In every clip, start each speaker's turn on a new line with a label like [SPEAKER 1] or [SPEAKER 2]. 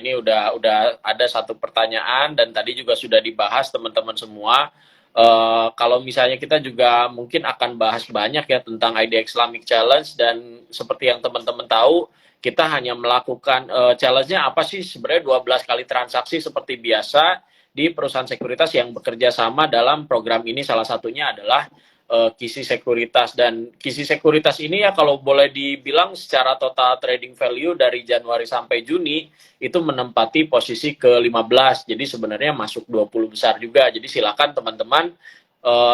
[SPEAKER 1] Ini udah ada satu pertanyaan dan tadi juga sudah dibahas teman-teman semua. Kalau misalnya kita juga mungkin akan bahas banyak ya tentang ID Islamic Challenge, dan seperti yang teman-teman tahu, kita hanya melakukan challenge-nya apa sih sebenarnya 12 kali transaksi seperti biasa di perusahaan sekuritas yang bekerja sama dalam program ini. Salah satunya adalah Kisi Sekuritas, dan Kisi Sekuritas ini ya kalau boleh dibilang secara total trading value dari Januari sampai Juni itu menempati posisi ke-15, jadi sebenarnya masuk 20 besar juga. Jadi silakan teman-teman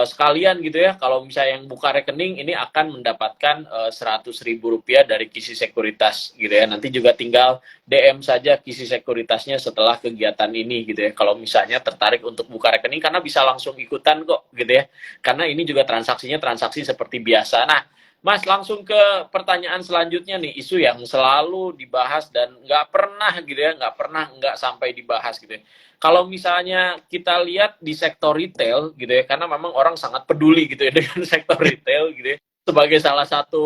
[SPEAKER 1] sekalian gitu ya, kalau misalnya yang buka rekening ini akan mendapatkan 100.000 rupiah dari Kisi Sekuritas gitu ya. Nanti juga tinggal DM saja Kisi Sekuritasnya setelah kegiatan ini gitu ya, kalau misalnya tertarik untuk buka rekening, karena bisa langsung ikutan kok gitu ya, karena ini juga transaksinya transaksi seperti biasa. Nah Mas, langsung ke pertanyaan selanjutnya nih, isu yang selalu dibahas dan nggak pernah gitu ya, nggak sampai dibahas gitu ya. Kalau misalnya kita lihat di sektor retail gitu ya, karena memang orang sangat peduli gitu ya dengan sektor retail gitu ya, sebagai salah satu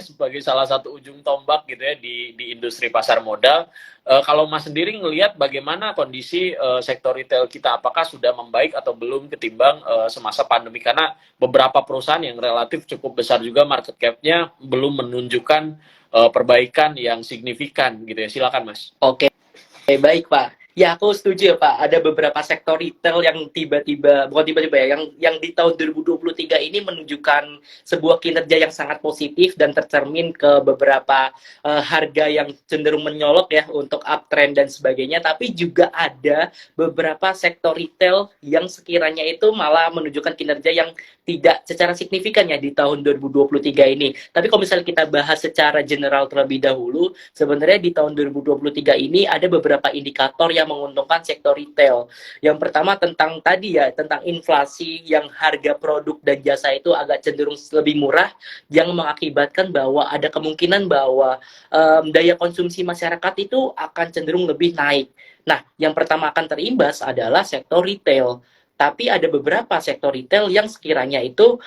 [SPEAKER 1] sebagai salah satu ujung tombak gitu ya di industri pasar modal. Kalau Mas sendiri ngelihat bagaimana kondisi sektor retail kita, apakah sudah membaik atau belum ketimbang semasa pandemi, karena beberapa perusahaan yang relatif cukup besar juga market cap-nya belum menunjukkan perbaikan yang signifikan gitu ya. Silakan Mas.
[SPEAKER 2] Oke, baik Pak. Ya, aku setuju ya Pak. Ada beberapa sektor retail yang bukan tiba-tiba ya, yang di tahun 2023 ini menunjukkan sebuah kinerja yang sangat positif dan tercermin ke beberapa harga yang cenderung menyolok ya untuk uptrend dan sebagainya. Tapi juga ada beberapa sektor retail yang sekiranya itu malah menunjukkan kinerja yang tidak secara signifikan ya di tahun 2023 ini. Tapi kalau misalnya kita bahas secara general terlebih dahulu, sebenarnya di tahun 2023 ini ada beberapa indikator yang menguntungkan sektor retail. Yang pertama tentang tadi ya, tentang inflasi yang harga produk dan jasa itu agak cenderung lebih murah, yang mengakibatkan bahwa ada kemungkinan bahwa daya konsumsi masyarakat itu akan cenderung lebih naik. Nah, yang pertama akan terimbas adalah sektor retail. Tapi ada beberapa sektor retail yang sekiranya itu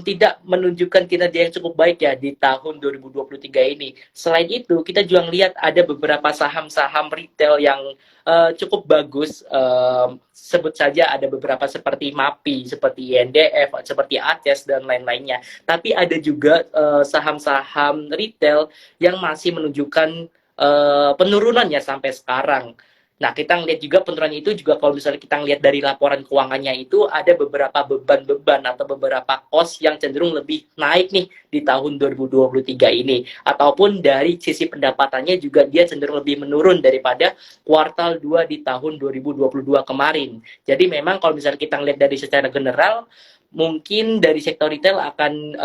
[SPEAKER 2] tidak menunjukkan kinerja yang cukup baik ya di tahun 2023 ini. Selain itu, kita juga lihat ada beberapa saham-saham retail yang cukup bagus. Sebut saja ada beberapa seperti MAPI, seperti INDF, seperti ACES, dan lain-lainnya. Tapi ada juga saham-saham retail yang masih menunjukkan penurunan ya sampai sekarang. Nah, kita ngelihat juga penurunan itu juga kalau misalnya kita ngelihat dari laporan keuangannya itu ada beberapa beban-beban atau beberapa cost yang cenderung lebih naik nih di tahun 2023 ini. Ataupun dari sisi pendapatannya juga dia cenderung lebih menurun daripada kuartal 2 di tahun 2022 kemarin. Jadi memang kalau misalnya kita ngelihat dari secara general, mungkin dari sektor retail akan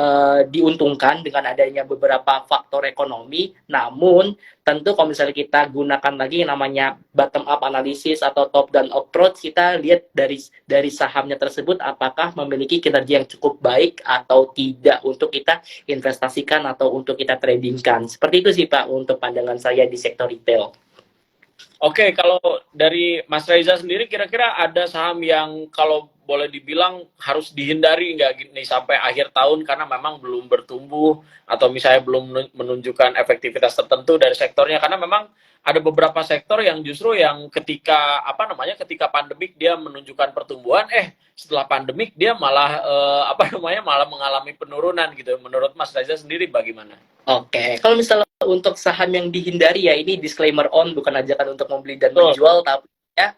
[SPEAKER 2] diuntungkan dengan adanya beberapa faktor ekonomi. Namun tentu kalau misalnya kita gunakan lagi yang namanya bottom up analysis atau top down approach, kita lihat dari sahamnya tersebut apakah memiliki kinerja yang cukup baik atau tidak untuk kita investasikan atau untuk kita tradingkan. Seperti itu sih Pak untuk pandangan saya di sektor retail.
[SPEAKER 1] Oke, kalau dari Mas Reza sendiri kira-kira ada saham yang kalau boleh dibilang harus dihindari nggak gini sampai akhir tahun karena memang belum bertumbuh atau misalnya belum menunjukkan efektivitas tertentu dari sektornya, karena memang ada beberapa sektor yang justru yang ketika ketika pandemik dia menunjukkan pertumbuhan, setelah pandemik dia malah malah mengalami penurunan gitu. Menurut Mas Reza sendiri bagaimana?
[SPEAKER 2] Oke, kalau misalnya untuk saham yang dihindari ya, ini disclaimer on, bukan ajakan untuk membeli dan menjual, tapi ya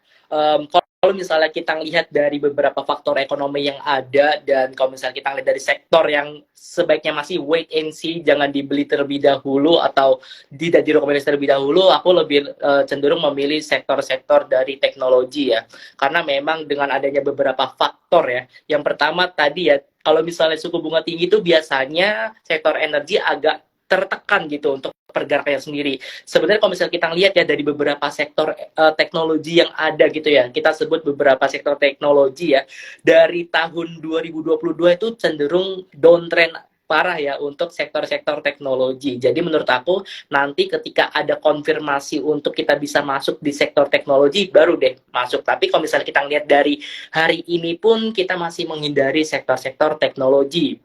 [SPEAKER 2] kalau misalnya kita lihat dari beberapa faktor ekonomi yang ada, dan kalau misalnya kita lihat dari sektor yang sebaiknya masih wait and see, jangan dibeli terlebih dahulu atau tidak direkomendasi terlebih dahulu, aku lebih cenderung memilih sektor-sektor dari teknologi ya, karena memang dengan adanya beberapa faktor ya. Yang pertama tadi ya, kalau misalnya suku bunga tinggi itu biasanya sektor energi agak tertekan gitu untuk pergerakannya sendiri. Sebenarnya kalau misalnya kita lihat ya dari beberapa sektor teknologi yang ada gitu ya, kita sebut beberapa sektor teknologi ya, dari tahun 2022 itu cenderung downtrend parah ya untuk sektor-sektor teknologi. Jadi menurut aku nanti ketika ada konfirmasi untuk kita bisa masuk di sektor teknologi baru deh masuk. Tapi kalau misalnya kita lihat dari hari ini pun kita masih menghindari sektor-sektor teknologi.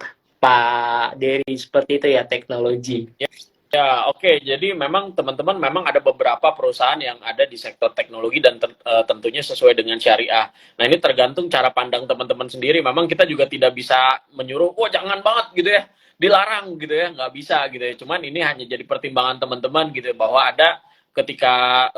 [SPEAKER 2] Pak Dery, seperti itu ya teknologi.
[SPEAKER 1] Ya, oke. Jadi memang teman-teman memang ada beberapa perusahaan yang ada di sektor teknologi dan tentunya sesuai dengan syariah. Nah, ini tergantung cara pandang teman-teman sendiri. Memang kita juga tidak bisa menyuruh, "Oh, jangan banget," gitu ya. Dilarang gitu ya, nggak bisa gitu ya. Cuman ini hanya jadi pertimbangan teman-teman gitu ya, bahwa ada ketika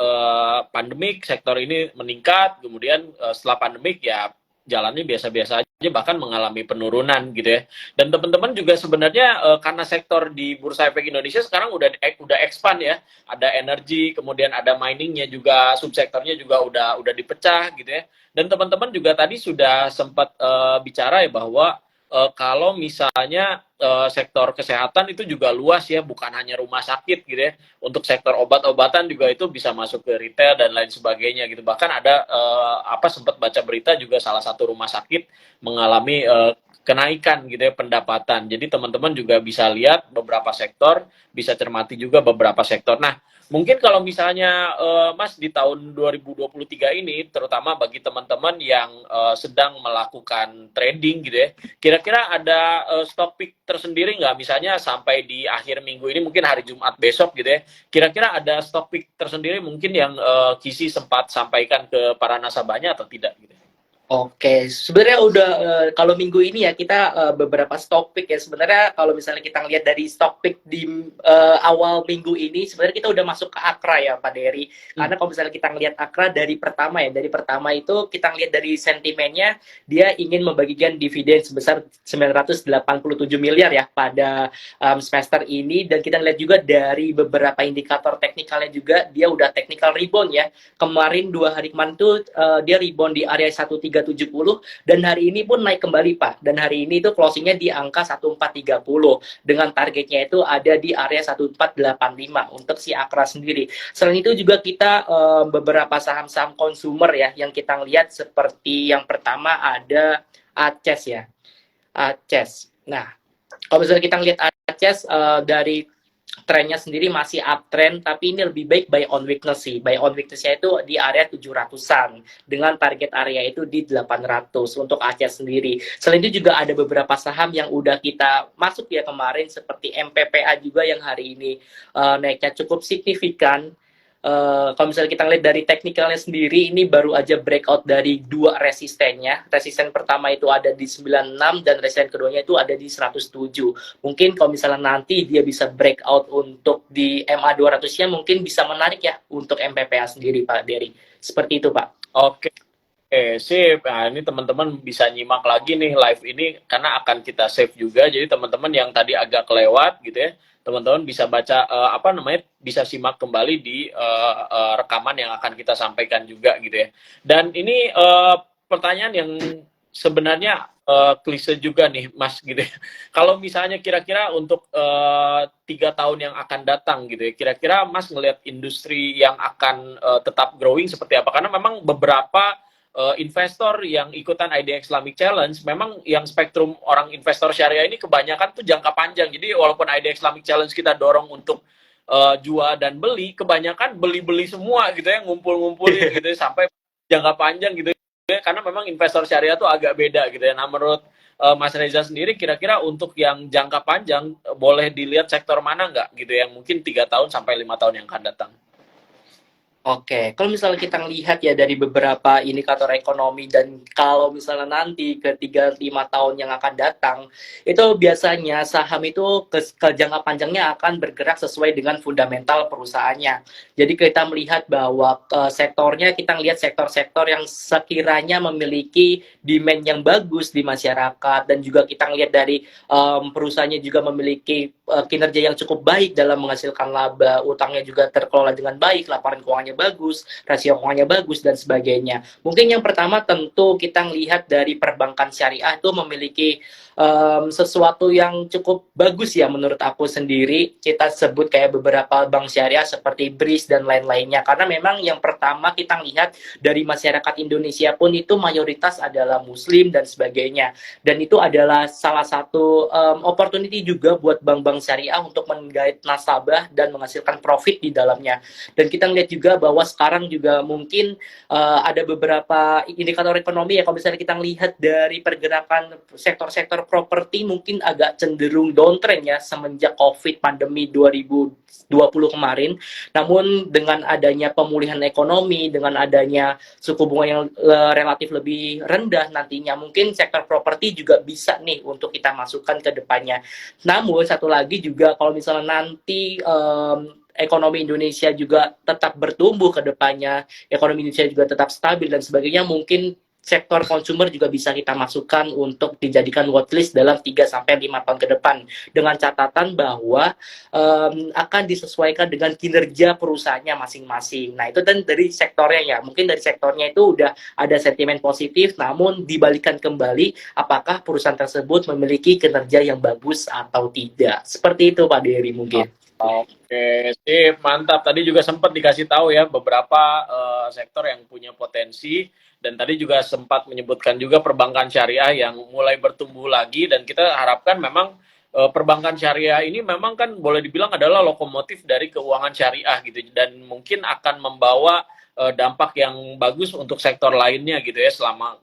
[SPEAKER 1] pandemik sektor ini meningkat, kemudian setelah pandemik ya jalannya biasa-biasa aja, bahkan mengalami penurunan gitu ya. Dan teman-teman juga sebenarnya karena sektor di Bursa Efek Indonesia sekarang udah expand ya. Ada energi, kemudian ada miningnya juga, subsektornya juga udah dipecah gitu ya. Dan teman-teman juga tadi sudah sempat bicara ya bahwa kalau misalnya sektor kesehatan itu juga luas ya, bukan hanya rumah sakit gitu ya. Untuk sektor obat-obatan juga itu bisa masuk ke retail dan lain sebagainya gitu. Bahkan ada sempat baca berita juga salah satu rumah sakit mengalami kenaikan gitu ya pendapatan. Jadi teman-teman juga bisa lihat beberapa sektor, bisa cermati juga beberapa sektor. Nah, mungkin kalau misalnya Mas di tahun 2023 ini, terutama bagi teman-teman yang sedang melakukan trading gitu ya, kira-kira ada stock pick tersendiri nggak? Misalnya sampai di akhir minggu ini, mungkin hari Jumat besok gitu ya, kira-kira ada stock pick tersendiri mungkin yang Kisi sempat sampaikan ke para nasabahnya atau tidak gitu?
[SPEAKER 2] Oke, sebenarnya udah kalau minggu ini ya kita beberapa stock pick ya. Sebenarnya kalau misalnya kita lihat dari stock pick di awal minggu ini, sebenarnya kita udah masuk ke Akra ya Pak Dery. Karena kalau misalnya kita ngelihat Akra dari pertama ya, dari pertama itu kita lihat dari sentimennya, dia ingin membagikan dividen sebesar 987 miliar ya pada semester ini. Dan kita lihat juga dari beberapa indikator teknikalnya juga, dia udah technical rebound ya. Kemarin 2 hari kemarin tuh dia rebound di area 1370 dan hari ini pun naik kembali Pak. Dan hari ini itu closingnya di angka 1430 dengan targetnya itu ada di area 1485 untuk si Akra sendiri. Selain itu juga kita beberapa saham-saham konsumer ya yang kita lihat, seperti yang pertama ada Aces ya. Aces. Nah, kalau misalnya kita lihat Aces dari trennya sendiri masih uptrend, tapi ini lebih baik buy on weakness sih. Buy on weakness-nya itu di area 700-an dengan target area itu di 800 untuk Asia sendiri. Selain itu juga ada beberapa saham yang udah kita masuk ya kemarin, seperti MPPA juga yang hari ini naiknya cukup signifikan. Kalau misalnya kita lihat dari teknikalnya sendiri, ini baru aja breakout dari 2 resistennya. Resisten pertama itu ada di 96 dan resisten keduanya itu ada di 107. Mungkin kalau misalnya nanti dia bisa breakout untuk di MA 200-nya, mungkin bisa menarik ya untuk MPPA sendiri Pak Dery. Seperti itu Pak.
[SPEAKER 1] Oke. Oke, sip. Nah, ini teman-teman bisa nyimak lagi nih live ini karena akan kita save juga. Jadi teman-teman yang tadi agak kelewat gitu ya, teman-teman bisa baca bisa simak kembali di rekaman yang akan kita sampaikan juga gitu ya. Dan ini pertanyaan yang sebenarnya klise juga nih, Mas gitu ya. Kalau misalnya kira-kira untuk 3 tahun yang akan datang gitu ya, kira-kira Mas ngelihat industri yang akan tetap growing seperti apa? Karena memang beberapa investor yang ikutan IDX Islamic Challenge, memang yang spektrum orang investor syariah ini kebanyakan tuh jangka panjang. Jadi walaupun IDX Islamic Challenge kita dorong untuk jual dan beli, kebanyakan beli-beli semua gitu ya, ngumpul-ngumpulin gitu ya, sampai jangka panjang gitu ya, karena memang investor syariah tuh agak beda gitu ya. Nah, menurut Mas Reza sendiri, kira-kira untuk yang jangka panjang boleh dilihat sektor mana nggak gitu, yang mungkin 3 tahun sampai 5 tahun yang akan datang?
[SPEAKER 2] Oke, kalau misalnya kita lihat ya dari beberapa indikator ekonomi, dan kalau misalnya nanti ke 3-5 tahun yang akan datang, itu biasanya saham itu ke jangka panjangnya akan bergerak sesuai dengan fundamental perusahaannya. Jadi kita melihat bahwa sektornya, kita lihat sektor-sektor yang sekiranya memiliki demand yang bagus di masyarakat, dan juga kita lihat dari perusahaannya juga memiliki kinerja yang cukup baik dalam menghasilkan laba, utangnya juga terkelola dengan baik, laporan keuangannya bagus, rasio keuangannya bagus, dan sebagainya. Mungkin yang pertama tentu kita lihat dari perbankan syariah itu memiliki sesuatu yang cukup bagus ya menurut aku sendiri. Kita sebut kayak beberapa bank syariah seperti BRIS dan lain-lainnya. Karena memang yang pertama kita lihat dari masyarakat Indonesia pun itu mayoritas adalah Muslim dan sebagainya. Dan itu adalah salah satu opportunity juga buat bank-bank syariah untuk menggait nasabah dan menghasilkan profit di dalamnya. Dan kita lihat juga bahwa sekarang juga mungkin ada beberapa indikator ekonomi ya, kalau misalnya kita lihat dari pergerakan sektor-sektor properti mungkin agak cenderung downtrend ya semenjak COVID pandemi 2020 kemarin. Namun dengan adanya pemulihan ekonomi, dengan adanya suku bunga yang relatif lebih rendah nantinya, mungkin sektor properti juga bisa nih untuk kita masukkan ke depannya. Namun satu lagi juga, kalau misalnya nanti ekonomi Indonesia juga tetap bertumbuh ke depannya, ekonomi Indonesia juga tetap stabil dan sebagainya, mungkin sektor konsumer juga bisa kita masukkan untuk dijadikan watchlist dalam 3-5 tahun ke depan, dengan catatan bahwa akan disesuaikan dengan kinerja perusahaannya masing-masing. Nah, itu kan dari sektornya ya. Mungkin dari sektornya itu udah ada sentimen positif, namun dibalikan kembali apakah perusahaan tersebut memiliki kinerja yang bagus atau tidak. Seperti itu Pak Dery mungkin.
[SPEAKER 1] Oke, sip, mantap. Tadi juga sempat dikasih tahu ya beberapa sektor yang punya potensi, dan tadi juga sempat menyebutkan juga perbankan syariah yang mulai bertumbuh lagi, dan kita harapkan memang perbankan syariah ini memang kan boleh dibilang adalah lokomotif dari keuangan syariah gitu, dan mungkin akan membawa dampak yang bagus untuk sektor lainnya gitu ya.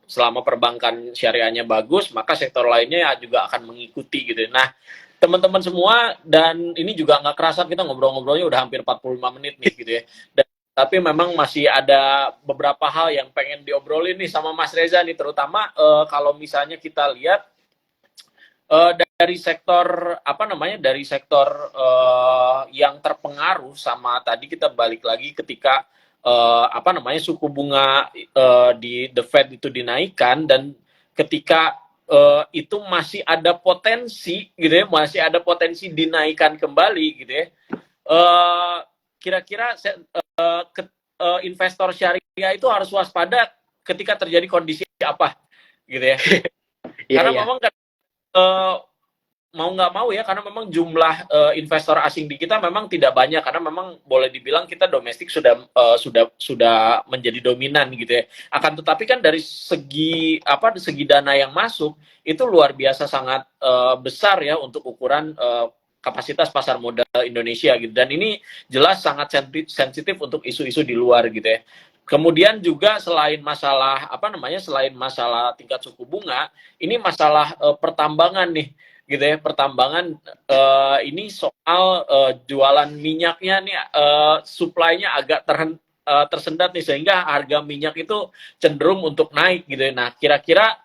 [SPEAKER 1] Selama perbankan syariahnya bagus, maka sektor lainnya juga akan mengikuti gitu. Nah, teman-teman semua, dan ini juga nggak kerasa kita ngobrol-ngobrolnya udah hampir 45 menit nih gitu ya. Dan, tapi memang masih ada beberapa hal yang pengen diobrolin nih sama Mas Reza nih, terutama kalau misalnya kita lihat dari sektor apa namanya, dari sektor yang terpengaruh sama tadi, kita balik lagi ketika apa namanya, suku bunga di The Fed itu dinaikkan, dan ketika itu masih ada potensi gitu ya, masih ada potensi dinaikkan kembali gitu ya. Kira-kira investor syariah itu harus waspada ketika terjadi kondisi apa gitu ya. Karena memang mau nggak mau ya, karena memang jumlah investor asing di kita memang tidak banyak, karena memang boleh dibilang kita domestik sudah menjadi dominan gitu ya. Akan tetapi kan dari segi dana yang masuk itu luar biasa sangat besar ya untuk ukuran kapasitas pasar modal Indonesia gitu. Dan ini jelas sangat sensitif untuk isu-isu di luar gitu ya. Kemudian juga selain masalah selain masalah tingkat suku bunga, ini masalah pertambangan nih gitu ya. Pertambangan ini soal jualan minyaknya nih, supply-nya agak tersendat nih, sehingga harga minyak itu cenderung untuk naik gitu ya. Nah, kira-kira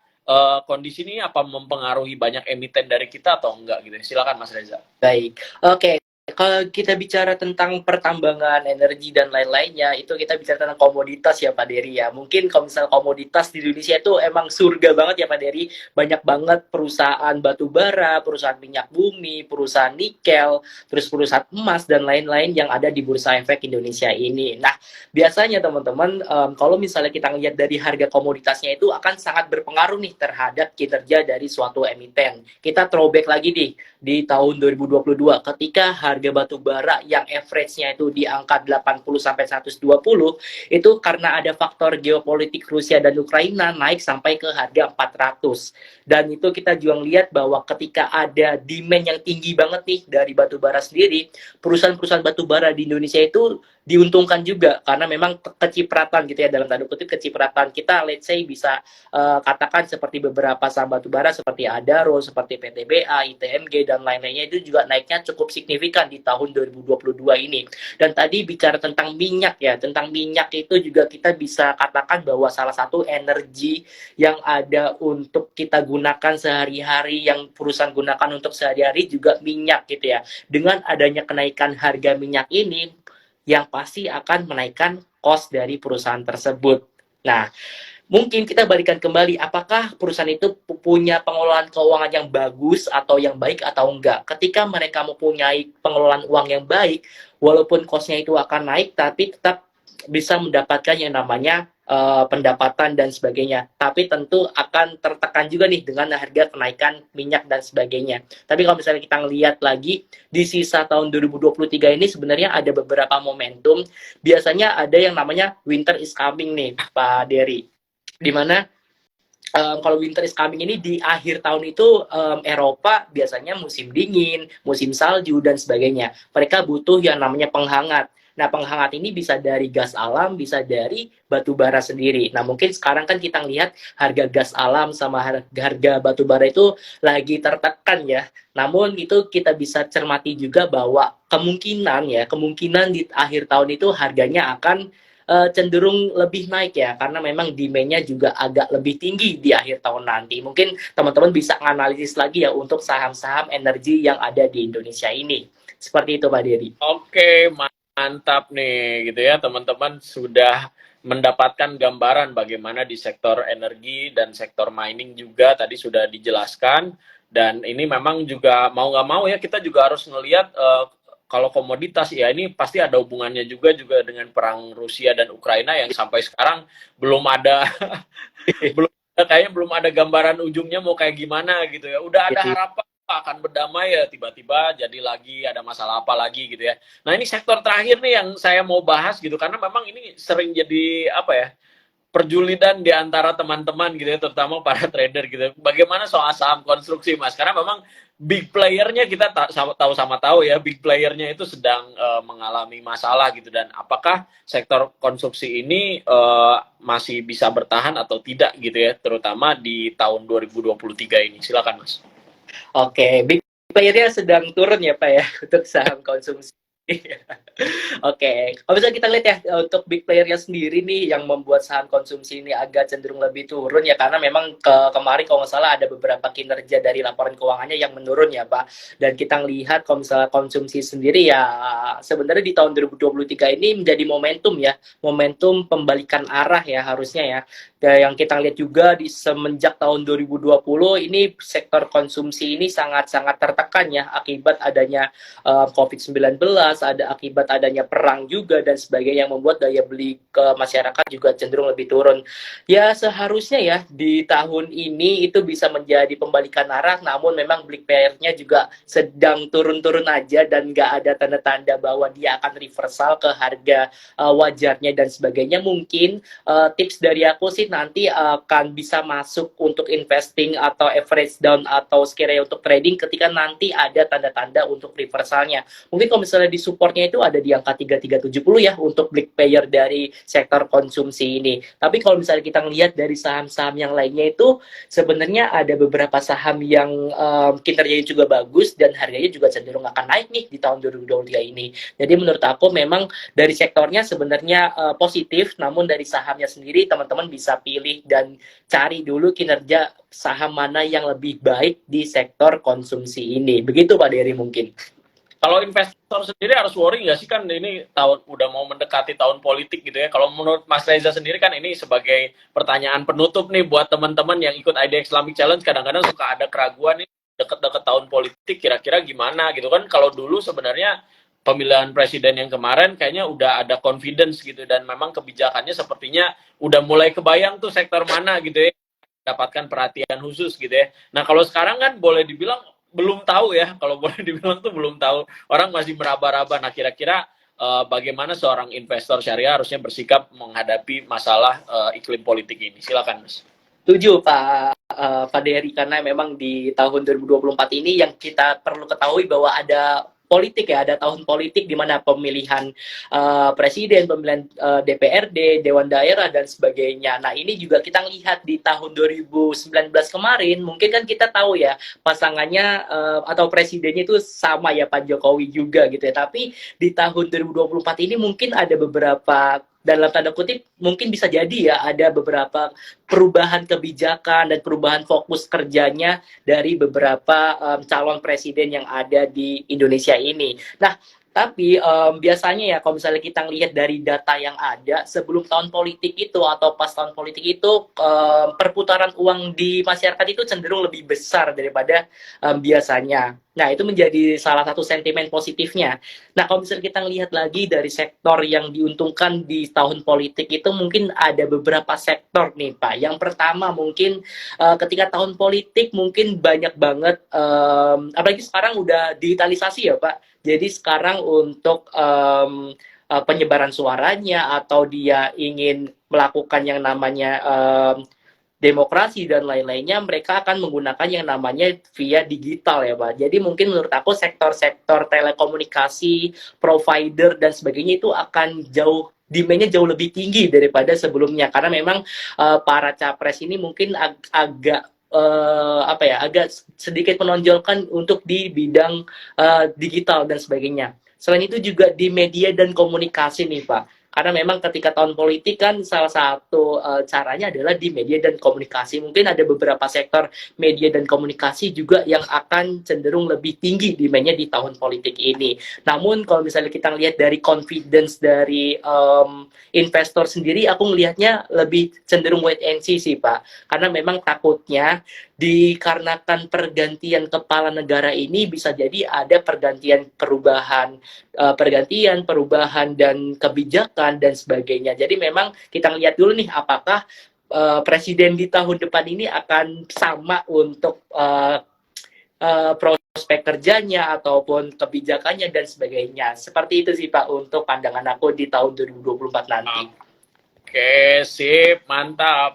[SPEAKER 1] kondisi ini apa mempengaruhi banyak emiten dari kita atau enggak gitu ya? Silakan Mas Reza.
[SPEAKER 2] Baik, oke. Kalau kita bicara tentang pertambangan, energi, dan lain-lainnya, itu kita bicara tentang komoditas ya Pak Dery ya. Mungkin kalau misalnya komoditas di Indonesia itu emang surga banget ya Pak Dery. Banyak banget perusahaan batu bara, perusahaan minyak bumi, perusahaan nikel, terus perusahaan emas, dan lain-lain yang ada di Bursa Efek Indonesia ini. Nah, biasanya teman-teman, kalau misalnya kita lihat dari harga komoditasnya itu akan sangat berpengaruh nih terhadap kinerja dari suatu emiten. Kita throwback lagi nih, di tahun 2022 ketika harga batu bara yang average-nya itu di angka 80-120 itu karena ada faktor geopolitik Rusia dan Ukraina naik sampai ke harga 400. Dan itu kita juga lihat bahwa ketika ada demand yang tinggi banget nih dari batu bara sendiri, perusahaan-perusahaan batu bara di Indonesia itu diuntungkan juga karena memang kecipratan gitu ya, dalam tanda kutip kecipratan kita, let's say bisa katakan seperti beberapa saham batu bara seperti Adaro, seperti PTBA, ITMG, dan lain-lainnya itu juga naiknya cukup signifikan di tahun 2022 ini. Dan tadi bicara tentang minyak ya, tentang minyak itu juga kita bisa katakan bahwa salah satu energi yang ada untuk kita gunakan sehari-hari, yang perusahaan gunakan untuk sehari-hari juga minyak gitu ya. Dengan adanya kenaikan harga minyak ini, yang pasti akan menaikkan cost dari perusahaan tersebut. Nah, mungkin kita balikan kembali, apakah perusahaan itu punya pengelolaan keuangan yang bagus atau yang baik atau enggak. Ketika mereka mempunyai pengelolaan uang yang baik, walaupun cost-nya itu akan naik, tapi tetap bisa mendapatkan yang namanya pendapatan dan sebagainya. Tapi tentu akan tertekan juga nih dengan harga kenaikan minyak dan sebagainya. Tapi kalau misalnya kita ngelihat lagi di sisa tahun 2023 ini, sebenarnya ada beberapa momentum. Biasanya ada yang namanya winter is coming nih Pak Dery, di mana kalau winter is coming ini di akhir tahun itu Eropa biasanya musim dingin, musim salju dan sebagainya. Mereka butuh yang namanya penghangat. Nah, penghangat ini bisa dari gas alam, bisa dari batu bara sendiri. Nah, mungkin sekarang kan kita lihat harga gas alam sama harga batu bara itu lagi tertekan ya. Namun itu kita bisa cermati juga bahwa kemungkinan di akhir tahun itu harganya akan cenderung lebih naik ya, karena memang demand-nya juga agak lebih tinggi di akhir tahun nanti. Mungkin teman-teman bisa analisis lagi ya untuk saham-saham energi yang ada di Indonesia ini. Seperti itu Pak Dery.
[SPEAKER 1] Oke, mantap nih gitu ya teman-teman, sudah mendapatkan gambaran bagaimana di sektor energi dan sektor mining juga tadi sudah dijelaskan, dan ini memang juga mau nggak mau ya kita juga harus ngelihat kalau komoditas ya ini pasti ada hubungannya juga dengan perang Rusia dan Ukraina yang sampai sekarang belum ada belum kayaknya belum ada gambaran ujungnya mau kayak gimana gitu ya. Udah ada harapan akan berdamai ya, tiba-tiba jadi lagi ada masalah apa lagi gitu ya. Nah, ini sektor terakhir nih yang saya mau bahas gitu karena memang ini sering jadi apa ya? Perjulitan di antara teman-teman gitu ya, terutama para trader gitu. Bagaimana soal saham konstruksi, Mas? Karena memang big playernya kita tahu sama tahu ya, big playernya itu sedang mengalami masalah gitu, dan apakah sektor konstruksi ini masih bisa bertahan atau tidak gitu ya, terutama di tahun 2023 ini. Silakan, Mas.
[SPEAKER 2] Oke, big player-nya sedang turun ya Pak ya untuk saham konsumsi. Oke, kalau misalnya kita lihat ya untuk big player-nya sendiri nih yang membuat saham konsumsi ini agak cenderung lebih turun ya, karena memang kemarin kalau nggak salah ada beberapa kinerja dari laporan keuangannya yang menurun ya Pak. Dan kita lihat kalau misalnya konsumsi sendiri ya sebenarnya di tahun 2023 ini menjadi momentum pembalikan arah ya harusnya ya. Dan yang kita lihat juga di semenjak tahun 2020 ini sektor konsumsi ini sangat-sangat tertekan ya akibat adanya COVID-19, ada akibat adanya perang juga dan sebagainya yang membuat daya beli ke masyarakat juga cenderung lebih turun. Ya seharusnya ya di tahun ini itu bisa menjadi pembalikan arah, namun memang big player-nya juga sedang turun-turun aja dan nggak ada tanda-tanda bahwa dia akan reversal ke harga wajarnya dan sebagainya. Mungkin tips dari aku sih nanti akan bisa masuk untuk investing atau average down atau sekiranya untuk trading ketika nanti ada tanda-tanda untuk reversalnya. Mungkin kalau misalnya di supportnya itu ada di angka 3370 ya untuk big player dari sektor konsumsi ini. Tapi kalau misalnya kita lihat dari saham-saham yang lainnya itu sebenarnya ada beberapa saham yang kinerjanya juga bagus dan harganya juga cenderung akan naik nih di tahun 2023 ini. Jadi menurut aku memang dari sektornya sebenarnya positif, namun dari sahamnya sendiri teman-teman bisa pilih dan cari dulu kinerja saham mana yang lebih baik di sektor konsumsi ini. Begitu Pak Dery mungkin.
[SPEAKER 1] Kalau investor sendiri harus worry nggak sih, kan ini tahun udah mau mendekati tahun politik gitu ya. Kalau menurut Mas Reza sendiri kan ini sebagai pertanyaan penutup nih buat teman-teman yang ikut IDX Islamic Challenge, kadang-kadang suka ada keraguan nih deket-deket tahun politik kira-kira gimana gitu kan. Kalau dulu sebenarnya pemilihan presiden yang kemarin kayaknya udah ada confidence gitu, dan memang kebijakannya sepertinya udah mulai kebayang tuh sektor mana gitu ya dapatkan perhatian khusus gitu ya. Nah, kalau sekarang kan boleh dibilang belum tahu ya, kalau boleh dibilang tuh belum tahu. Orang masih meraba-raba. Nah, kira-kira bagaimana seorang investor syariah harusnya bersikap menghadapi masalah iklim politik ini? Silakan, Mas.
[SPEAKER 2] Setuju Pak Dery, karena memang di tahun 2024 ini yang kita perlu ketahui bahwa ada politik ya, ada tahun politik di mana pemilihan presiden, pemilihan DPRD, Dewan Daerah dan sebagainya. Nah, ini juga kita lihat di tahun 2019 kemarin, mungkin kan kita tahu ya pasangannya atau presidennya itu sama ya Pak Jokowi juga gitu ya. Tapi di tahun 2024 ini mungkin ada beberapa dalam tanda kutip mungkin bisa jadi ya ada beberapa perubahan kebijakan dan perubahan fokus kerjanya dari beberapa calon presiden yang ada di Indonesia ini. Nah, tapi biasanya ya kalau misalnya kita lihat dari data yang ada sebelum tahun politik itu atau pas tahun politik itu perputaran uang di masyarakat itu cenderung lebih besar daripada biasanya. Nah, itu menjadi salah satu sentimen positifnya. Nah, kalau misalnya kita lihat lagi dari sektor yang diuntungkan di tahun politik itu mungkin ada beberapa sektor nih, Pak. Yang pertama mungkin ketika tahun politik mungkin banyak banget, apalagi sekarang udah digitalisasi ya, Pak. Jadi sekarang untuk penyebaran suaranya atau dia ingin melakukan yang namanya demokrasi dan lain-lainnya, mereka akan menggunakan yang namanya via digital ya Pak. Jadi mungkin menurut aku sektor-sektor telekomunikasi, provider dan sebagainya itu akan jauh demand-nya jauh lebih tinggi daripada sebelumnya karena memang para capres ini mungkin agak apa ya agak sedikit menonjolkan untuk di bidang digital dan sebagainya. Selain itu juga di media dan komunikasi nih Pak. Karena memang ketika tahun politik kan salah satu caranya adalah di media dan komunikasi. Mungkin ada beberapa sektor media dan komunikasi juga yang akan cenderung lebih tinggi demand-nya di tahun politik ini. Namun kalau misalnya kita lihat dari confidence dari investor sendiri, aku melihatnya lebih cenderung wait and see sih Pak. Karena memang takutnya dikarenakan pergantian kepala negara ini bisa jadi ada perubahan dan kebijakan dan sebagainya. Jadi memang kita lihat dulu nih apakah presiden di tahun depan ini akan sama untuk prospek kerjanya ataupun kebijakannya dan sebagainya. Seperti itu sih Pak untuk pandangan aku di tahun 2024 nanti.
[SPEAKER 1] Oke, sip, mantap.